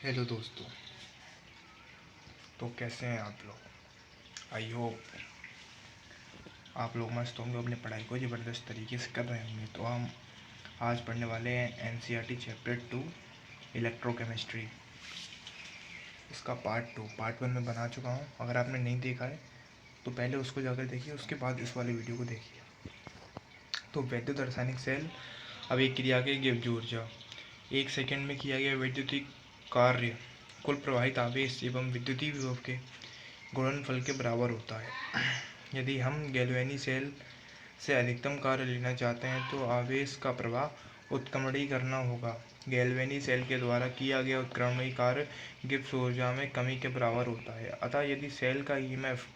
Hello दोस्तों। तो कैसे हैं आप लोग। आई होप आप लोग मस्त होंगे, अपनी पढ़ाई को ज़बरदस्त तरीके से कर रहे होंगे। तो हम आज पढ़ने वाले हैं एनसीईआरटी चैप्टर 2 इलेक्ट्रोकेमिस्ट्री। इसका पार्ट 1 में बना चुका हूँ। अगर आपने नहीं देखा है तो पहले उसको जाकर देखिए, उसके बाद इस वाले वीडियो को देखिए। तो वैद्युत रासायनिक सेल अभिक्रिया के गिब्स ऊर्जा 1 सेकंड में किया गया वैद्युतिक कार्य कुल प्रवाहित आवेश एवं विद्युतीय विभव के गुणनफल के बराबर होता है। यदि हम गैल्वेनी सेल से अधिकतम कार्य लेना चाहते हैं तो आवेश का प्रवाह उत्क्रमणीय करना होगा। गैल्वेनी सेल के द्वारा किया गया उत्क्रमणीय कार्य गिब्स ऊर्जा में कमी के बराबर होता है। अतः यदि सेल का ईएमएफ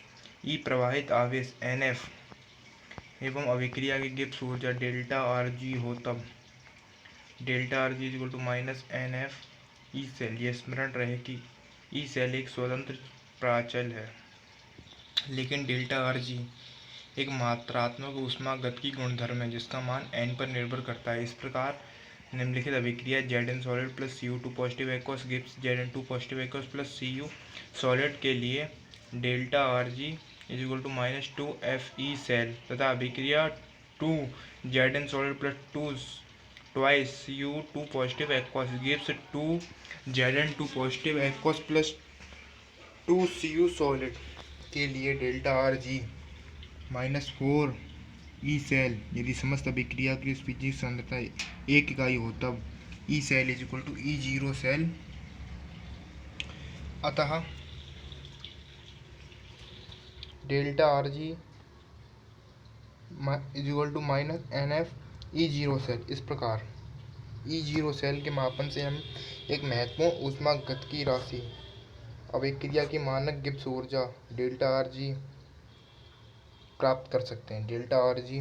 ई प्रवाहित आवेश एनएफ एवं अभिक्रिया की गिब्स ऊर्जा डेल्टा आर जी हो तब delta R G equal to minus N F E cell. यह स्मरण रहे कि ई सेल एक स्वतंत्र प्राचल है, लेकिन डेल्टा आर जी एक मात्रात्मक ऊष्मागतिकी गुणधर्म है जिसका मान n पर निर्भर करता है। इस प्रकार निम्नलिखित अभिक्रिया Zn solid plus Cu2 positive aqueous Gibbs Zn2 positive aqueous plus Cu solid के लिए delta R G is equal to minus 2 Fe cell तथा अभिक्रिया 2 Zn solid plus 2 twice Cu2 positive aqueous Gibbs 2 Zn2 positive aqueous plus 2 Cu solid के लिए delta R G -4 E cell. यदि समस्त अभिक्रिया की स्पीशीज सांद्रता 1 इकाई हो तब E cell is equal to E zero cell. अतः delta R G is equal to minus N F E zero cell. इस प्रकार ई जीरो सेल के मापन से हम एक महत्वपूर्ण ऊष्मागतिकी राशि अभिक्रिया की मानक गिब्स ऊर्जा डेल्टा आर जी प्राप्त कर सकते हैं। डेल्टा आर जी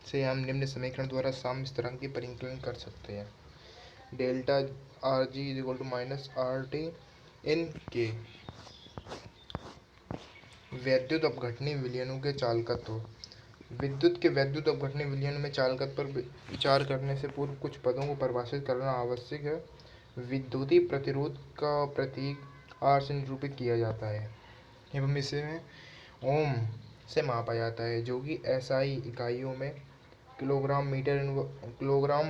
से हम निम्न समीकरण द्वारा साम्य स्थिरांक की परिकलन कर सकते हैं। Delta R G is equal to minus R T in K. वैद्युत अपघटनी विलयनों के चालकत्व। विद्युत के वैद्युत अपघटनी विलयन में चालकत्व पर विचार करने से पूर्व कुछ पदों को परिभाषित करना आवश्यक है। विद्युतीय प्रतिरोध का प्रतीक आर से निरूपित किया जाता है एवं इसे ओम से मापा जाता है, जो कि एसआई इकाइयों में किलोग्राम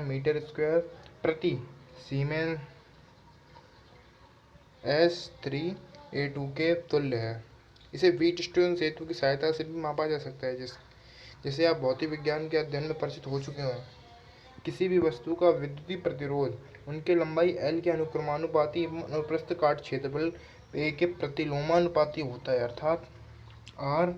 मीटर स्क्वायर प्रति सीमेन S3A2 के तुल्य है। इसे व्हीटस्टोन सेतु की सहायता से भी मापा जा सकता है, जिसे आप भौतिक विज्ञान के अध्ययन में परिचित हो चुके हैं। किसी भी वस्तु का विद्युतीय प्रतिरोध उनके लंबाई L के अनुक्रमानुपाती एवं अनुप्रस्थ काट क्षेत्रफल A के प्रतिलोमानुपाती होता है, अर्थात R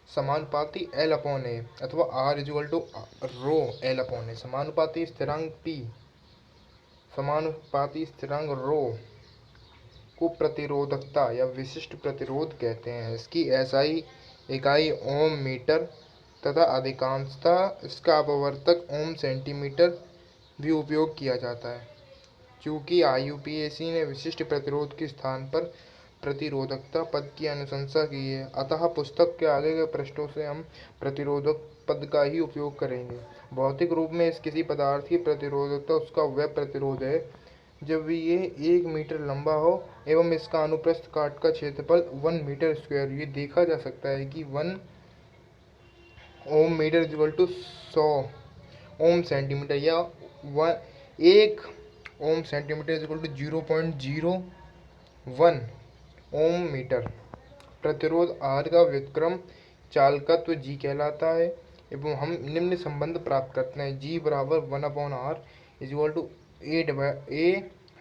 समानुपाती L अपॉन A अथवा R equal to rho L upon A। समानुपाती स्थिरांक P समानुपाती स्थिरांक रो को प्रतिरोधकता या विशिष्ट प्रतिरोध कहते हैं। इसकी एसआई इकाई ओम मीटर तथा अधिकांशतः इसका अपवर्तक ओम सेंटीमीटर भी उपयोग किया जाता है। क्योंकि IUPAC ने विशिष्ट प्रतिरोध के स्थान पर प्रतिरोधकता पद की अनुशंसा की है, अतः पुस्तक के आगे के पृष्ठों से हम प्रतिरोधक पद का ही उपयोग करेंगे। भौतिक रूप में इस किसी पदार्थ की प्रतिरोधकता उसका वह प्रतिरोध है जब ये 1 मीटर लंबा हो एवं इसका अनुप्रस्थ काट का क्षेत्रफल 1 मीटर स्क्वायर। ये देखा जा सकता है कि 1 ohm metre equal to 100 ohm centimetre या 1 ohm centimetre equal to 0.01 ohm metre. प्रतिरोध R का व्युत्क्रम चालकत्व G कहलाता है एवं हम निम्न संबंध प्राप्त करते हैं। G बराबर 1/R is equal to A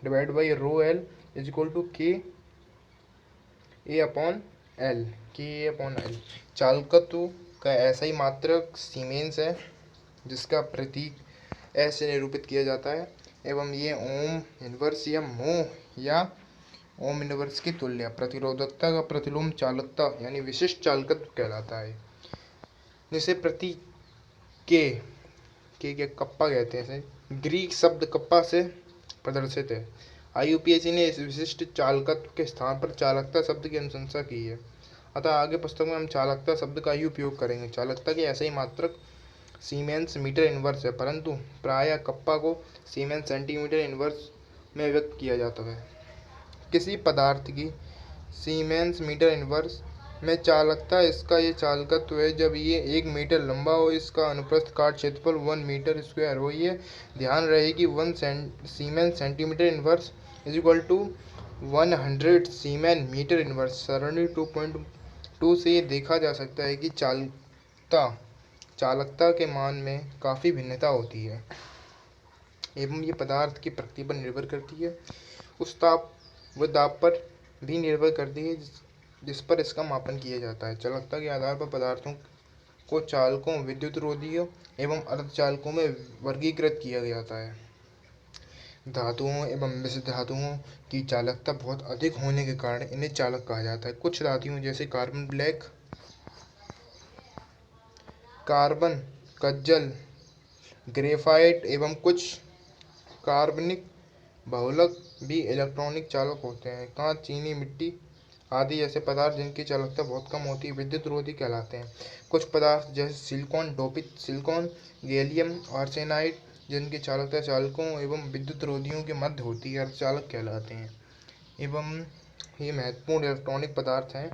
divide by rho L is equal to K A upon L। चालकत्व का ऐसा ही मात्रक सीमेंस है जिसका प्रतीक S से निरूपित किया जाता है एवं ये ओम इनवर्स या मोह या ओम इनवर्स की तुल्य। प्रतिरोधकता का प्रतिलोम चालकता यानी विशिष्ट चालकत्व कहलाता है, जिसे प्रतीक के कप्पा कहते हैं। ग्रीक शब्द कप्पा से प्रदर्शित है। IUPAC ने इस विशिष्ट चालकत्व के स्थान पर चालकता शब्द की अनुशंसा की है, अतः आगे पुस्तक में हम चालकता शब्द का ही उपयोग करेंगे। चालकता के ऐसे ही मात्रक सीमेंस मीटर इनवर्स है, परंतु प्रायः कप्पा को सीमेंस सेंटीमीटर इनवर्स में व्यक्त किया जाता है। किसी पदार्थ की सीमेंस मीटर इनवर्स में चालकता इसका ये चालकत्व है जब ये 1 मीटर लंबा हो, इसका अनुप्रस्थ काट क्षेत्रफल 1 मीटर स्क्वायर हो। ये ध्यान रहे कि 1 siemens centimetre inverse is equal to 100 siemen metre inverse. सरणी 2.2 से ये देखा जा सकता है कि चालकता के मान में काफ़ी भिन्नता होती है एवं ये पदार्थ की प्रकृति पर निर्भर करती है, उस ताप व दाब पर भी निर्भर करती है जिस पर इसका मापन किया जाता है। चालकता के आधार पर पदार्थों को चालकों, विद्युत रोधियों एवं अर्धचालकों में वर्गीकृत किया जाता है। धातुओं एवं मिश्र धातुओं की चालकता बहुत अधिक होने के कारण इन्हें चालक कहा जाता है। कुछ धातुओं जैसे कार्बन ब्लैक, कार्बन कज्जल, ग्रेफाइट एवं कुछ कार्बनिक बहुलक भी इलेक्ट्रॉनिक चालक होते हैं। कांच, चीनी, मिट्टी आदि जैसे पदार्थ जिनकी चालकता बहुत कम होती है विद्युत रोधी कहलाते हैं। कुछ पदार्थ जैसे सिलिकॉन, डोपित सिलिकॉन, गैलियम आर्सेनाइड जिनकी चालकता चालकों एवं विद्युत रोधियों के मध्य होती है अर्धचालक कहलाते हैं एवं ये महत्वपूर्ण इलेक्ट्रॉनिक पदार्थ हैं।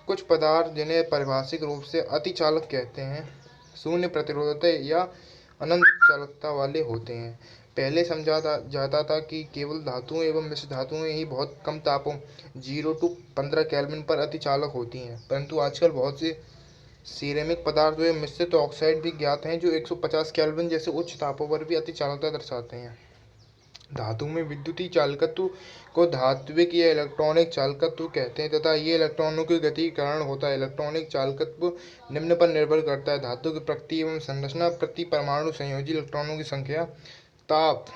कुछ पदार्थ जिन्हें पारिभाषिक रूप से अतिचालक कहते हैं शून्य प्रतिरोधकता या अनंत चालकता वाले होते हैं। पहले समझा जाता था कि केवल धातुएं एवं मिश्र धातुएं ही बहुत कम तापों 0 to 15 केल्विन पर अतिचालक होती हैं, परंतु आजकल बहुत से सिरेमिक पदार्थ व मिश्रित ऑक्साइड भी ज्ञात हैं जो 150 केल्विन जैसे उच्च तापों पर भी अतिचालकता दर्शाते हैं। धातु में विद्युतीय चालकत्व को धात्विक या इलेक्ट्रॉनिक चालकत्व कहते हैं तथा ये इलेक्ट्रॉनों की गति के कारण होता है। इलेक्ट्रॉनिक चालकत्व निम्न पर निर्भर करता है: धातु की प्रकृति एवं संरचना, प्रति परमाणु संयोजी इलेक्ट्रॉनों की संख्या, ताप।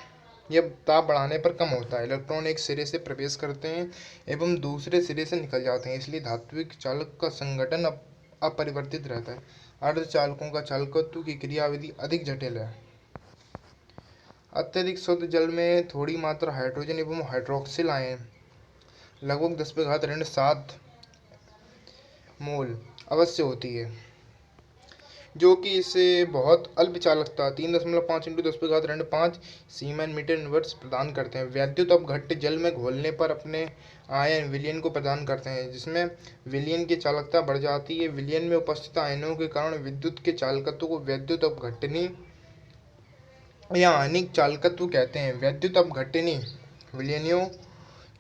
यह ताप बढ़ाने पर कम होता है। इलेक्ट्रॉन एक सिरे से प्रवेश करते हैं एवं दूसरे सिरे से निकल जाते हैं, इसलिए धात्विक चालक का संगठन अपरिवर्तित रहता है। अर्धचालकों का चालकत्व की क्रियाविधि अधिक जटिल है। अत्यधिक शुद्ध जल में थोड़ी मात्रा हाइड्रोजन एवं हाइड्रोक्सिल आयन लगभग 10⁻⁷ मोल अवश्य होती है, जो कि इसे बहुत अल्प चालकता 3.5 × 10⁻⁵ सीमेन मीटर इनवर्स प्रदान करते हैं। वैद्युत अपघट्य जल में घोलने पर अपने आयन विलयन को प्रदान करते हैं, जिसमें विलयन की चालकता बढ़ जाती है। विलयन में उपस्थित आयनों के कारण विद्युत के चालकत्व को वैद्युत अपघटनी या आणिक चालकत्व कहते हैं। वैद्युत अपघटनी विलयनियों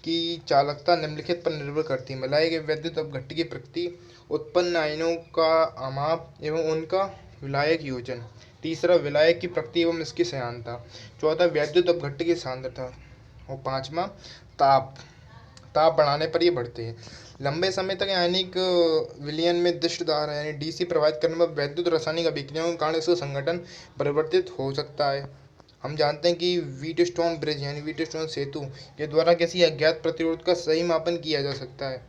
की चालकता निम्नलिखित पर निर्भर करती है: मिलाए गए वैद्युत अपघट्य की प्रकृति, उत्पन्न आयनों का आमाप एवं उनका विलायक योजन। तीसरा, विलायक की प्रकृति एवं इसकी सयांता। चौथा, वैद्युत अपघट्य की सांद्रता। और पांचवा, ताप बढ़ाने पर ये बढ़ते हैं। लंबे समय तक आयनिक विलयन में दिष्ट धारा यानी डीसी प्रवाहित करने पर वैद्युत रासायनिक अभिक्रियाओं के कारण इसका संगठन परिवर्तित हो सकता है। हम जानते हैं कि व्हीटस्टोन ब्रिज यानी व्हीटस्टोन सेतु के द्वारा किसी अज्ञात प्रतिरोध का सही मापन किया जा सकता है।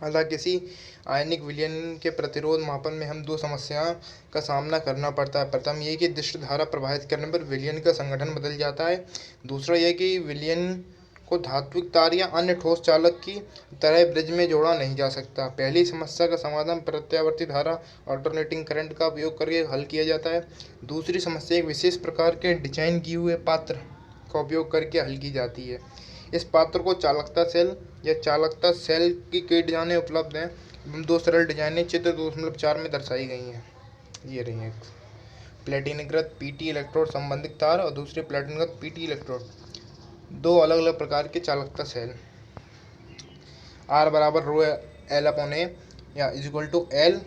अतः किसी आयनिक विलयन के प्रतिरोध मापन में हम दो समस्याओं का सामना करना पड़ता है। प्रथम ये कि दिष्ट धारा प्रवाहित करने पर विलयन का संगठन बदल जाता है। दूसरा यह कि विलयन को धात्विक तार या अन्य ठोस चालक की तरह ब्रिज में जोड़ा नहीं जा सकता। पहली समस्या का समाधान प्रत्यावर्ती धारा अल्टरनेटिंग करंट का उपयोग करके हल किया जाता है। दूसरी समस्या एक विशेष प्रकार के डिजाइन किए हुए पात्र का उपयोग करके हल की जाती है। इस पात्र को चालकता सेल या चालकता सेल की कई डिजाइनें उपलब्ध हैं। दो सरल डिजाइनें चित्र 2.4 में दर्शाई गई हैं। ये रही हैं: प्लेटिनकृत पीटी इलेक्ट्रोड संबंधित तार और दूसरे प्लेटिनकृत पीटी इलेक्ट्रोड। दो अलग अलग प्रकार के चालकता सेल। R बराबर रो L/A या =L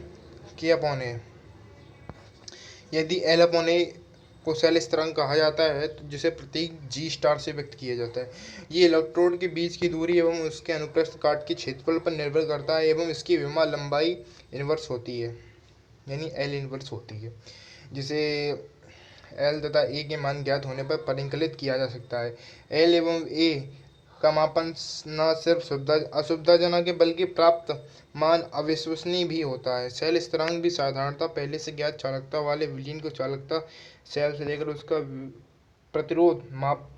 K/A। यदि L/A को सेल स्थिरांक कहा जाता है तो जिसे प्रतीक G* से व्यक्त किया जाता है। ये इलेक्ट्रोड के बीच की दूरी एवं उसके अनुप्रस्थ काट के क्षेत्रफल पर निर्भर करता है एवं इसकी विमा लंबाई इनवर्स होती है यानी L इनवर्स होती है, जिसे L तथा A के मान ज्ञात होने पर परिकलित किया जा सकता है। L एवं A का मापन न सिर्फ असुविधाजनक है बल्कि प्राप्त मान अविश्वसनीय भी होता है। सेल स्थिरांक भी साधारणतः पहले से ज्ञात चालकता वाले विलयन को चालकता सेल से लेकर उसका प्रतिरोध माप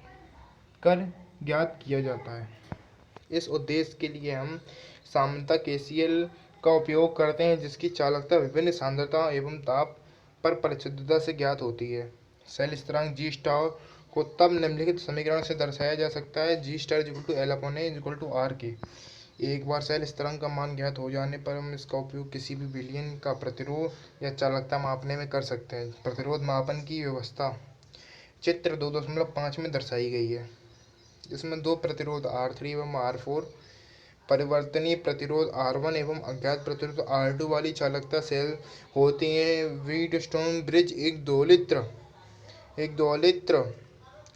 कर ज्ञात किया जाता है। इस उद्देश्य के लिए हम सामान्यतः KCl का उपयोग करते हैं, जिसकी चालकता विभिन्न सांद्रता एवं ताप पर परिशुद्धता से ज्ञात होती है। सेल स्थिरांक जी स्टार को तब निम्नलिखित समीकरण से दर्शाया जा सकता है: G star equal to L upon A equal to R K. एक बार सेल स्थिरांक का मान ज्ञात हो जाने पर हम इसका उपयोग किसी भी विलयन का प्रतिरोध या चालकता मापने में कर सकते हैं। प्रतिरोध मापन की व्यवस्था चित्र 2.5 में दर्शाई गई है। इसमें दो प्रतिरोध R3 एवं R4, परिवर्तनीय प्रतिरोध R1 एवं अज्ञात प्रतिरोध R2 वाली चालकता सेल होती हैं। व्हीटस्टोन ब्रिज एक 2 लित्र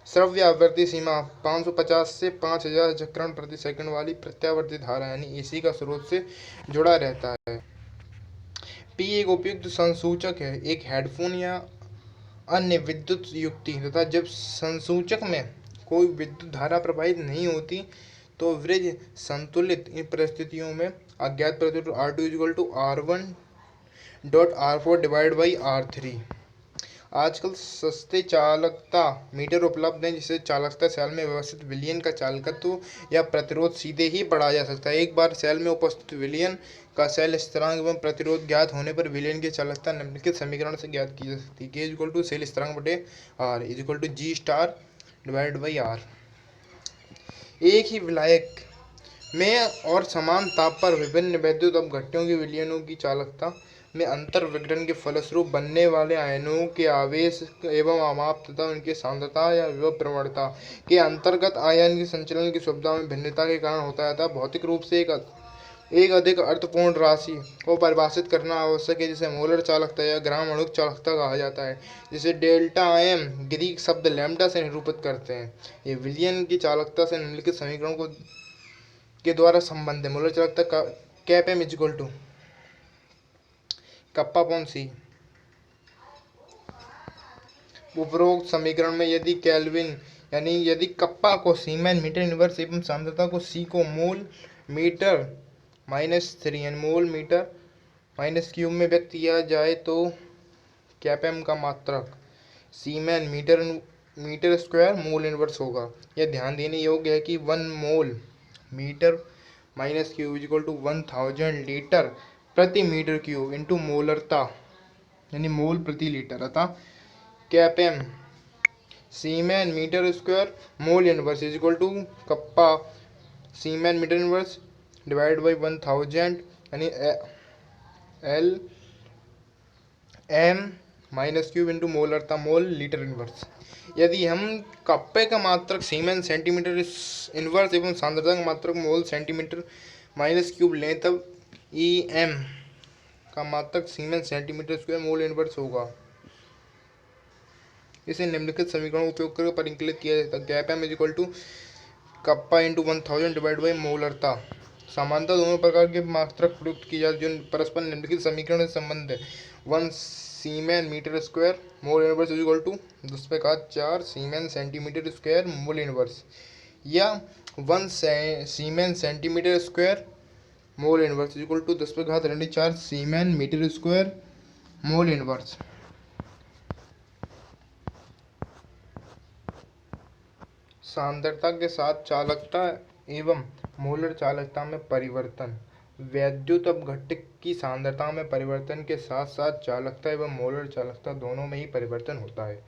श्रव्य आवर्ती सीमा 550 से 5000 चक्रण प्रति सेकंड वाली प्रत्यावर्ती धारा यानी AC का स्रोत से जुड़ा रहता है। P एक उपयुक्त संसूचक है, एक हेडफोन या अन्य विद्युत युक्ति तथा जब संसूचक में कोई विद्युत धारा प्रवाहित नहीं होती तो वृज संतुलित। इन परिस्थितियों में अज्ञात प्रतिरोध R2 equal to R1.R4 divide by R3। आजकल सस्ते चालकता मीटर उपलब्ध हैं जिससे चालकता सेल में व्यवस्थित विलयन का चालकत्व या प्रतिरोध सीधे ही बढ़ाया जा सकता है। एक बार सेल में उपस्थित विलयन का सेल स्थिरांक एवं प्रतिरोध ज्ञात होने पर विलयन की चालकता निम्नलिखित समीकरण से ज्ञात की जा सकती है: K इक्वल टू सेल स्थिरांक बटे R is equal to G star divide by R। एक ही विलायक में और समान ताप पर विभिन्न वैद्युत अपघट्यों के विलयनों की चालकता में अंतर विघटन के फलस्वरूप बनने वाले आयनों के आवेश एवं आमाप तथा उनकी सांद्रता या विभव प्रवणता के अंतर्गत आयन के संचलन की सुविधा में भिन्नता के कारण होता है। भौतिक रूप से एक अधिक अर्थपूर्ण राशि को परिभाषित करना आवश्यक है जिसे मोलर चालकता या ग्राम अणुक चालकता कहा जाता है, जिसे डेल्टा एम ग्रीक शब्द लैम्ब्डा से निरूपित करते हैं। ये विलयन की चालकता से निम्नलिखित समीकरण को के द्वारा संबंध है: मोलर चालकता cap M equal to kappa upon C. उपरोक्त समीकरण में यदि केल्विन यानी यदि कप्पा को सीमेन मीटर इनवर्स एवं सांद्रता को सी को मोल मीटर -3 यानी मोल मीटर -क्यूब में व्यक्त किया जाए तो कैपेम का मात्रक siemens metre square mole inverse होगा। यह ध्यान देने योग्य है कि 1 mole metre -cube equal to 1000 litre प्रति मीटर क्यूब इंटू मोलरता यानी मोल प्रति लीटर, अतः cap M siemens metre square mole inverse is equal to kappa siemens metre inverse divide by 1000 यानी एल एम -क्यूब इंटू मोलरता मोल लीटर इनवर्स। यदि हम कप्पे का मात्रक सीमेन सेंटीमीटर इनवर्स एवं सांद्रता का मात्रक मोल सेंटीमीटर -क्यूब लें तब EM का मात्रक सीमेन सेंटीमीटर स्क्वायर मोल इनवर्स होगा। इसे निम्नलिखित समीकरण का उपयोग कर परिकलित किया जाता है: cap M is equal to kappa into 1000 divide by मोलरता। समानता दोनों प्रकार के मात्रक प्रयुक्त की जाती है जो परस्पर निम्नलिखित समीकरण से संबंध है: 1 siemens metre square mole inverse is equal to 10⁴ siemens centimetre square mole inverse, या 1 siemens centimetre square mole inverse is equal to 10⁻²4 siemens metre square mole inverse. सांद्रता के साथ चालकता एवं मोलर चालकता में परिवर्तन। वैद्युत अपघट्य की सांद्रता में परिवर्तन के साथ साथ चालकता एवं मोलर चालकता दोनों में ही परिवर्तन होता है।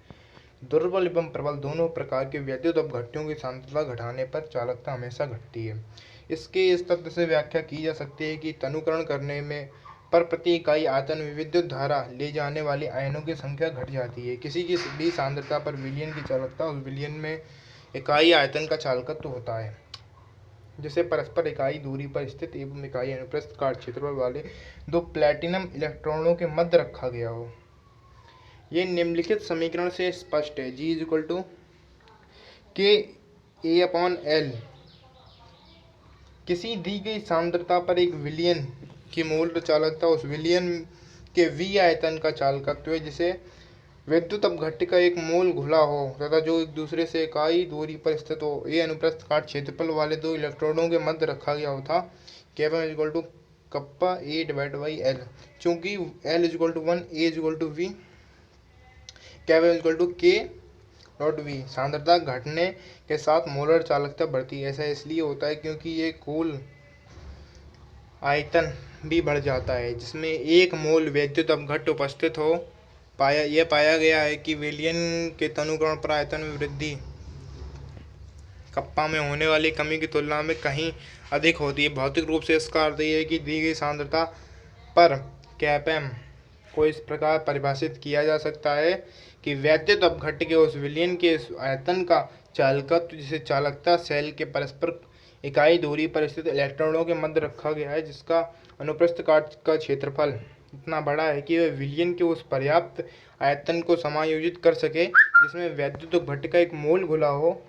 दुर्बल एवं प्रबल दोनों प्रकार के वैद्युत अपघट्यों की सांद्रता घटाने पर चालकता हमेशा घटती है। इसके इस तथ्य से व्याख्या की जा सकती है कि तनुकरण करने में पर प्रति इकाई आयतन में विद्युत धारा ले जाने वाले आयनों की संख्या घट जाती है। किसी की भी सांद्रता पर विलयन की चालकता उस विलयन में इकाई आयतन का चालकत्व होता है, जिसे परस्पर इकाई दूरी पर स्थित एवं इकाई अनुप्रस्थ काट क्षेत्रफल वाले दो प्लैटिनम इलेक्ट्रॉनों के मध्य रखा गया हो। ये निम्नलिखित समीकरण से स्पष्ट है: G इज इक्वल टू के ए अपॉन एल। किसी दी गई सांद्रता पर एक विलयन की मोल चालकता उस विलयन के V आयतन का चालकत्व है जिसे विद्युत अपघट्य का एक मोल घुला हो तथा जो एक दूसरे से इकाई दूरी पर स्थित हो। ए अनुप्रस्थ काट क्षेत्रफल वाले दो इलेक्ट्रॉनों के मध्य रखा गया हो था। Cap M is equal to kappa A divide by L. चूंकि L is equal to 1, A is equal to V, cap M is equal to K not V. सांद्रता घटने के साथ मोलर चालकता बढ़ती है। ऐसा इसलिए होता है क्योंकि ये कुल आयतन भी बढ़ जाता है जिसमें एक मोल वैद्युत अपघट्य उपस्थित हो पाया गया है कि विलयन के तनुकरण पर आयतन में वृद्धि कप्पा में होने वाली कमी की तुलना में कहीं अधिक होती है। भौतिक रूप से इसका अर्थ ये है कि दी गई सांद्रता पर कैपेम को इस प्रकार परिभाषित किया जा सकता है कि वैद्युत अपघट्य के उस विलयन के आयतन का चालकत्व जिसे चालकता सेल के परस्पर इकाई दूरी पर स्थित इलेक्ट्रॉनों के मध्य रखा गया है, जिसका अनुप्रस्थ काट का क्षेत्रफल इतना बड़ा है कि वह विलयन के उस पर्याप्त आयतन को समायोजित कर सके जिसमें वैद्युत अपघट्य का एक मोल घुला हो,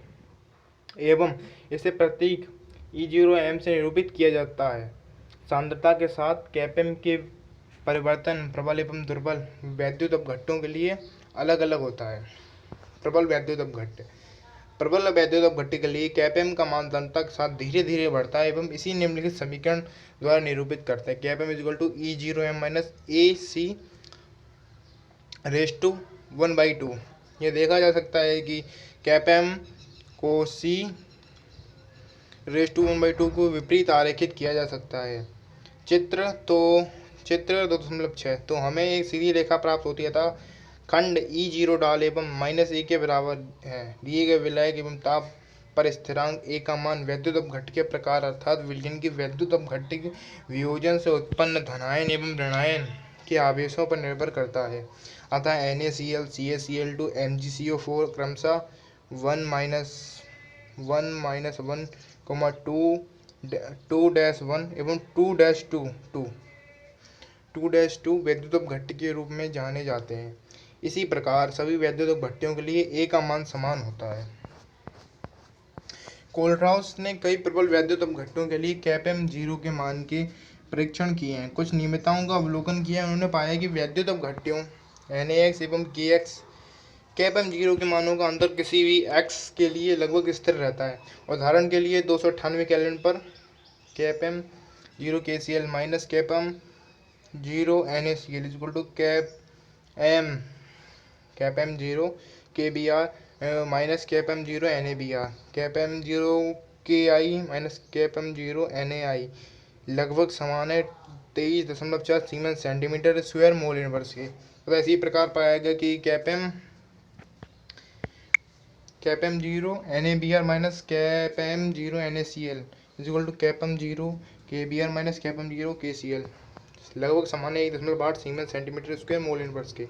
एवं इसे प्रतीक E0m से निरूपित किया जाता है। सांद्रता के साथ कैपेम के परिवर्तन प्रबल एवं दुर्बल वैद्युत अपघट्यों के लिए अलग अलग होता है। प्रबल वैद्युत अपघट्य के लिए कैपेम का मान सांद्रता के साथ धीरे धीरे बढ़ता है एवं इसी निम्नलिखित समीकरण द्वारा निरूपित करते हैं। Cap M is equal to E0m minus AC raise to 1/2। यह देखा जा सकता है कि कैपेम को C रेज टू 1/2 को विपरीत आरेखित किया जा सकता है। चित्र 2.6 तो हमें एक सीधी रेखा प्राप्त होती है तथा खंड E0 डाल एवं -A के बराबर है। दिए गए विलय एवं ताप पर स्थिरांक A का मान वैद्युत अपघट्य के प्रकार अर्थात विलयन की वैद्युत अपघट्य के वियोजन से उत्पन्न धनायन एवं ऋणायन के आवेशों पर निर्भर करता है। अतः NaCl, CaCl2, MgCO4 क्रमशः 1-1, 2-1 एवं 2-2 वैद्युत अपघट्य के रूप में जाने जाते हैं। इसी प्रकार सभी वैद्युत अपघट्यों के लिए A का मान समान होता है। कोलराउस ने कई प्रबल वैद्युत अपघट्यों के लिए कैपेम 0 के मान के परीक्षण किए हैं। कुछ नियमितताओं का अवलोकन किया। उन्होंने पाया कि वैद्युत अपघट्यों NaX एवं KX कैपेम 0 के मानों का अंतर किसी भी x के लिए लगभग स्थिर रहता है। उदाहरण के लिए 298 केल्विन पर cap M 0 KCl minus cap M 0 NaCl is equal to cap M 0 KBr minus cap M 0 NaBr, cap M 0 Ki minus cap M 0 NaI लगभग समान है 23.4 siemens centimetre square mole inverse के। तो इसी प्रकार पाया गया कि cap M 0 NaBr minus cap M 0 NaCl is equal to cap M 0 KBr minus cap M 0 KCl लगभग समान है 1.8 siemens centimetre square mole inverse के।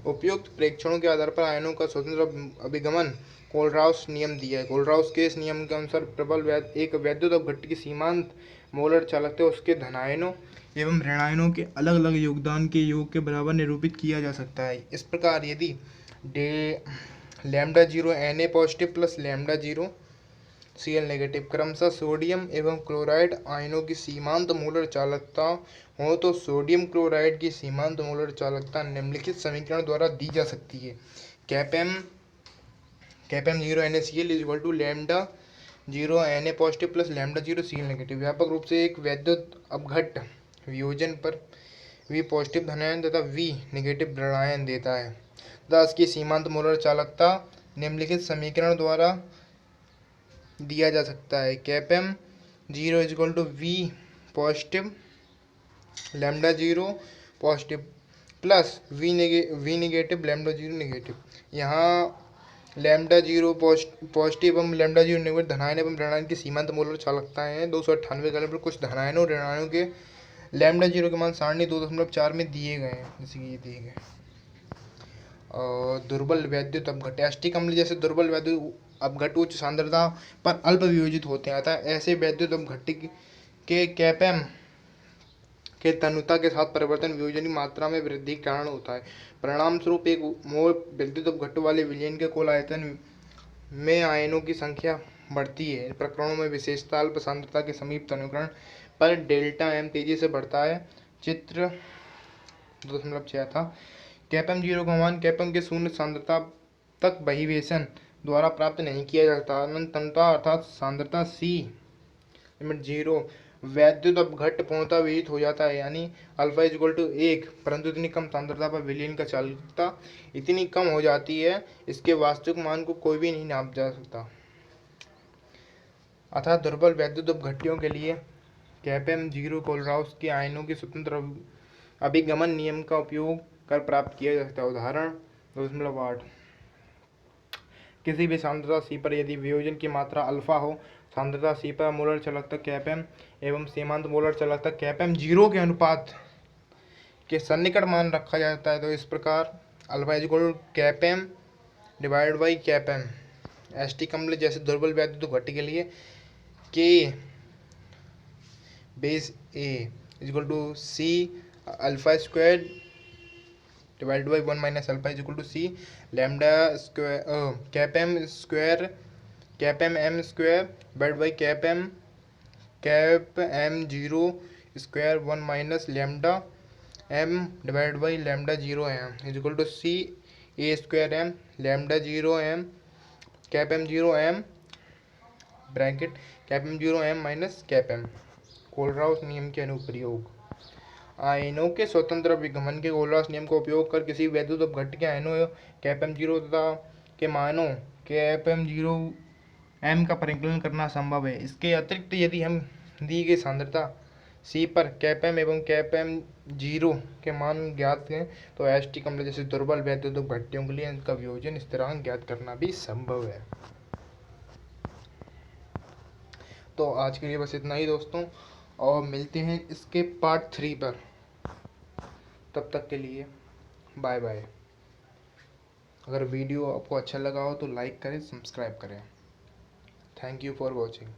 उपयुक्त प्रेक्षणों के आधार पर आयनों का स्वतंत्र अभिगमन कोलराउस नियम दिया है। कोलराउस के इस नियम के अनुसार प्रबल एक वैद्युत अपघट्य की सीमांत मोलर चालकता उसके धनायनों एवं ऋणायनों के अलग अलग योगदान के योग के बराबर निरूपित किया जा सकता है। इस प्रकार यदि λ0 Na positive plus λ0 Cl negative क्रमशः सोडियम एवं क्लोराइड आयनों की सीमांत मोलर चालकता हो तो सोडियम क्लोराइड की सीमांत मोलर चालकता निम्नलिखित समीकरण द्वारा दी जा सकती है। Cap M 0 NaCl is equal to λ0 Na positive plus λ0 Cl negative. व्यापक रूप से एक वैद्युत अपघट्य वियोजन पर V पॉजिटिव धनायन तथा V नेगेटिव ऋणायन देता है तथा इसकी सीमांत मोलर चालकता निम्नलिखित समीकरण द्वारा दिया जा सकता है। Cap M 0 is equal to V positive λ0 positive plus V negative λ0 negative. यहाँ λ0 पॉजिटिव एवं λ0 नेगेटिव धनायन एवं ऋणायन की सीमांत मोलर चालकताएं हैं। 298 केल्विन पर कुछ धनायनों और ऋणायनों के λ0 के मान सारणी 2.4 में दिए गए हैं, जैसे कि ये दिए गए। और दुर्बल वैद्युत अपघट्य एस्टिक अम्ल जैसे दुर्बल वैद्युत अपघट्य उच्च सांद्रता पर अल्प वियोजित होते हैं। अतः ऐसे वैद्युत अपघट्य के कैपेम के तनुता के साथ परिवर्तन वियोजन की मात्रा में वृद्धि के कारण होता है। परिणाम स्वरूप एक मोल वैद्युत अपघट्य वाले विलयन के कुल आयतन में आयनों की संख्या बढ़ती है। इन प्रकरणों में विशेषता अल्प सांद्रता के समीप तनुकरण पर Δm तेजी से बढ़ता है। चित्र 2.6 था। कैपेम 0 का मान कैपेम के शून्य सांद्रता तक बहिवेशन द्वारा प्राप्त नहीं किया जाता। अनंत तनुता अर्थात सांद्रता C लिमिट 0 वैद्युत अपघट्य पूर्णतः विहित हो जाता है, यानी अल्फा इज इक्वल टू 1, परंतु इतनी कम सांद्रता पर विलयन का चालकता इतनी कम हो जाती है इसके वास्तविक मान को कोई भी नहीं नाप जा सकता। अतः दुर्बल वैद्युत अपघट्यों के लिए कैपेम 0 कोलराउस के आयनों के स्वतंत्र अभिगमन नियम का उपयोग कर प्राप्त किया जा सकता है। उदाहरण 2.8। किसी भी सांद्रता C पर यदि वियोजन की मात्रा अल्फा हो, सांद्रता C पर मोलर चालकता कैपएम एवं सीमांत मोलर चालकता कैपएम 0 के अनुपात के सन्निकट मान रखा जाता है तो इस प्रकार alpha equal cap M divide by cap M. Acetic अम्ल जैसे दुर्बल वैद्युत घट्ट के लिए K base A equal to C alpha square divide by 1 minus alpha is equal to C lambda square cap M square cap M M square divide by cap M zero square 1 minus lambda M divide by lambda zero M is equal to C A square M lambda zero M cap M zero M bracket cap M zero M minus cap M. Kohlrausch नियम के अनुप्रयोग। आयनों के स्वतंत्र विगमन के Kohlrausch नियम का उपयोग कर किसी वैद्युत अपघट्ट के आयनों कैप एम जीरो तथा के मानों कैप एम जीरो एम का परिकलन करना संभव है। इसके अतिरिक्त यदि हम दी गई सांद्रता C पर कैप एम एवं कैप एम जीरो के मान ज्ञात हैं तो एस्टिक अम्ल जैसे दुर्बल वैद्युत भट्टियों के लिए इनका वियोजन स्थिरांक ज्ञात करना भी संभव है। तो आज के लिए बस इतना ही दोस्तों, और मिलते हैं इसके पार्ट 3 पर। तब तक के लिए बाय बाय। अगर वीडियो आपको अच्छा लगा हो तो लाइक करें, सब्सक्राइब करें। Thank you for watching.